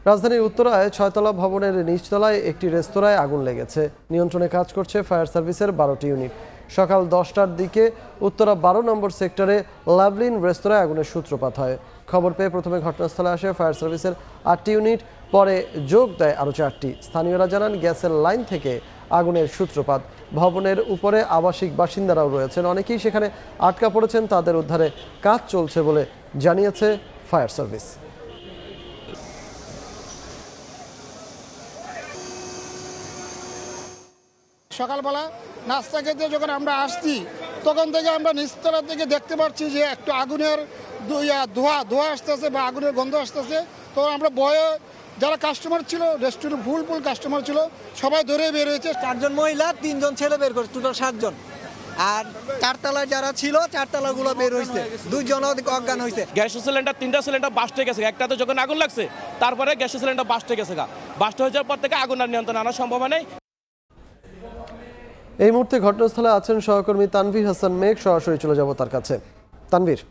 রাজধানীর উত্তরায় 6তলা ভবনের নিচতলায় একটি রেস্তোরাঁয় আগুন লেগেছে। নিয়ন্ত্রণে কাজ করছে ফায়ার সার্ভিসের 12টি ইউনিট। সকাল 10টার দিকে উত্তরা 12 নম্বর সেক্টরে লাভলিন রেস্তোরাঁয় আগুনের সূত্রপাত হয়। খবর পেয়ে প্রথমে ঘটনাস্থলে আসে ফায়ার সার্ভিসের 8টি ইউনিট, পরে যোগ দেয় আরও 4টি। স্থানীয়রা জানান গ্যাসের লাইন থেকে আগুনের সূত্রপাত। ভবনের উপরে আবাসিক বাসিন্দারাও রয়েছেন, অনেকেই সেখানে আটকা পড়েছেন। তাদের উদ্ধারে কাজ চলছে বলে জানিয়েছে ফায়ার সার্ভিস। সকালবেলা নাস্তা খেতে যখন আমরা আসছি তখন থেকে আমরা নিচতলা থেকে দেখতে পাচ্ছি যে একটু আগুনের ধোঁয়া আসতেছে বা আগুনের গন্ধ আসতেছে। তখন আমরা ভয়ে, যারা কাস্টমার ছিল, রেস্টুরেন্ট ফুল কাস্টমার ছিল, সবাই ধরে বের হয়েছে। 4 জন মহিলা 3 জন ছেলে বের করেছে, টোটাল 7 জন। আর 4 তলায় যারা ছিল 4 তলাগুলো বের হয়েছে, 2 জন অজ্ঞান হয়েছে। গ্যাসের সিলিন্ডার 3টা সিলিন্ডার বাস্ট হয়ে গেছে। একটাতে যখন আগুন লাগছে তারপরে গ্যাসের সিলিন্ডার বাস্ট হয়ে গেছে। বাস্ট হয়ে যাওয়ার পর থেকে আগুন আর নিয়ন্ত্রণ আনা সম্ভব নেই। এই মুহূর্তে ঘটনাস্থলে আছেন সহকর্মী তানভীর হাসান মেঘ। সরাসরি চলে যাব তার কাছে। তানভীর,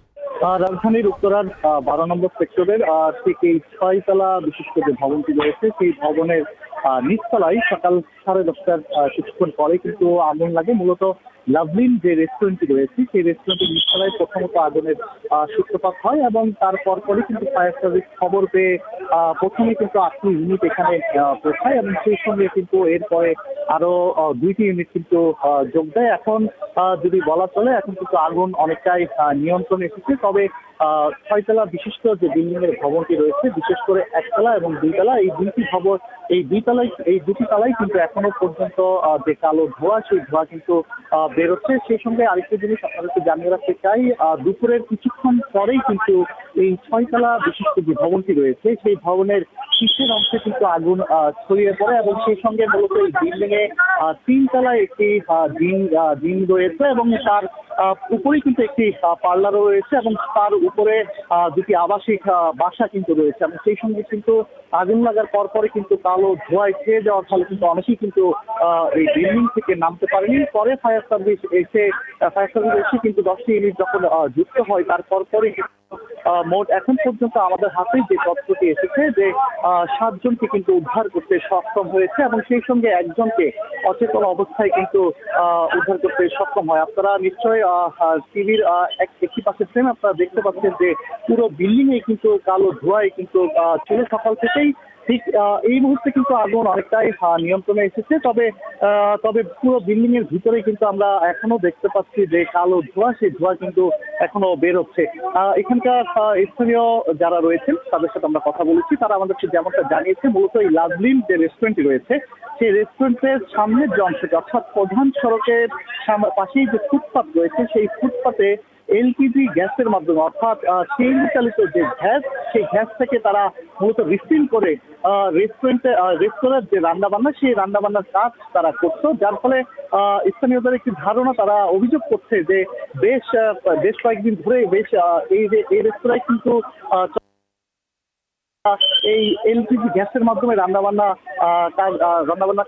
রাজধানীর উত্তরার 12 নম্বর সেক্টরের ঠিক এই 6তলা বিশিষ্ট যে ভবনটি রয়েছে সেই ভবনের নিচতলায় সকাল 10:30টার কিছুক্ষণ পরে কিন্তু আগুন লাগে। মূলত লাভলিন যে রেস্টুরেন্টটি রয়েছে সেই রেস্টুরেন্টের নিচতলায় প্রথমত আগুনের সূত্রপাত হয় এবং তারপর পরে কিন্তু ফায়ার সার্ভিস খবর পেয়ে প্রথমে কিন্তু 8টি ইউনিট এখানে পৌঁছায় এবং সেই সঙ্গে কিন্তু এরপরে আরো 2টি ইউনিট কিন্তু যোগ দেয়। এখন যদি বলা চলে এখন কিন্তু আগুন অনেকটাই নিয়ন্ত্রণে এসেছে। তবে 6তলা বিশিষ্ট যে বিল্ডিং এর ভবনটি রয়েছে, বিশেষ করে 1তলা এবং 2তলা, এই দুটি ভবন, এই দুটি তলায় কিন্তু এখনো পর্যন্ত যে কালো ধোঁয়া, সেই ধোঁয়া কিন্তু বেরোচ্ছে। সেই সঙ্গে আরেকটি জিনিস আপনাদেরকে জানিয়ে রাখতে চাই, দুপুরের কিছুক্ষণ পরেই কিন্তু এই 6তলা বিশিষ্ট যে ভবনটি রয়েছে সেই ভবনের শীর্ষের অংশে কিন্তু আগুন ছড়িয়ে পড়ে এবং সেই সঙ্গে মূলত এই বিল্ডিং এ 3 তলায় একটি জিম রয়েছে এবং তার উপরেই কিন্তু একটি পার্লারও রয়েছে এবং তার উপরে 2টি আবাসিক বাসা কিন্তু রয়েছে এবং সেই সঙ্গে কিন্তু আগুন লাগার পরে কিন্তু কালো ধোঁয়ায় ছেয়ে যাওয়ার ফলে কিন্তু অনেকেই কিন্তু এই বিল্ডিং থেকে নামতে পারেনি। পরে ফায়ার সার্ভিস এসে কিন্তু 10টি ইউনিট যখন যুক্ত হয় তারপরে মোট এখন পর্যন্ত আমাদের হাতে যে তথ্যটি এসেছে যে 7 জনকে কিন্তু উদ্ধার করতে সক্ষম হয়েছে এবং সেই সঙ্গে একজনকে অচেতন অবস্থায় কিন্তু উদ্ধার করতে সক্ষম হয়। আপনারা নিশ্চয়ই টিভির একটি পাশে ফ্রেম আপনারা দেখতে পাচ্ছেন যে পুরো বিল্ডিং এ কিন্তু কালো ধোঁয়ায় কিন্তু ছিল সকাল থেকেই। ঠিক এই মুহূর্তে কিন্তু আগুন অনেকটাই নিয়ন্ত্রণে এসেছে। তবে পুরো বিল্ডিং এর ভিতরে কিন্তু আমরা এখনো দেখতে পাচ্ছি যে কালো ধোঁয়া, সেই ধোঁয়া কিন্তু এখনো বের হচ্ছে। এখানকার স্থানীয় যারা রয়েছেন তাদের সাথে আমরা কথা বলেছি, তারা আমাদেরকে যেমনটা জানিয়েছে, মূলত এই লাভলিন যে রেস্টুরেন্টটি রয়েছে সেই রেস্টুরেন্টের সামনের যে অংশটি অর্থাৎ প্রধান সড়কের পাশেই যে ফুটপাত রয়েছে সেই ফুটপাতে এলপিজি গ্যাসের মাধ্যমে অর্থাৎ সিএনজি চালিত যে গ্যাস, সেই গ্যাস থেকে তারা মূলত রিফিল করে রেস্তোরাঁর যে রান্নাবান্না সেই রান্নাবান্নার কাজ তারা করতো, যার ফলে স্থানীয়দের একটি ধারণা, তারা অভিযোগ করছে যে বেশ কয়েকদিন ধরে এই রেস্তোরাঁয় কিন্তু এই এলপিজি গ্যাসের মাধ্যমে রান্নাবান্না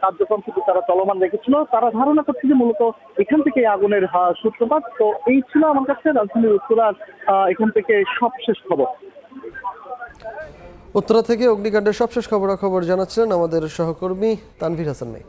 কার্যক্রম কিন্তু তারা চলমান রেখেছিল। তারা ধারণা করছে যে মূলত এখান থেকে আগুনের সূত্রপাত। তো এই ছিল আমার কাছে রাজধানীর উত্তরার এখান থেকে সবশেষ খবর। উত্তরা থেকে অগ্নিকাণ্ডের সবশেষ খবরাখবর জানাচ্ছিলেন আমাদের সহকর্মী তানভীর হাসান মেঘ।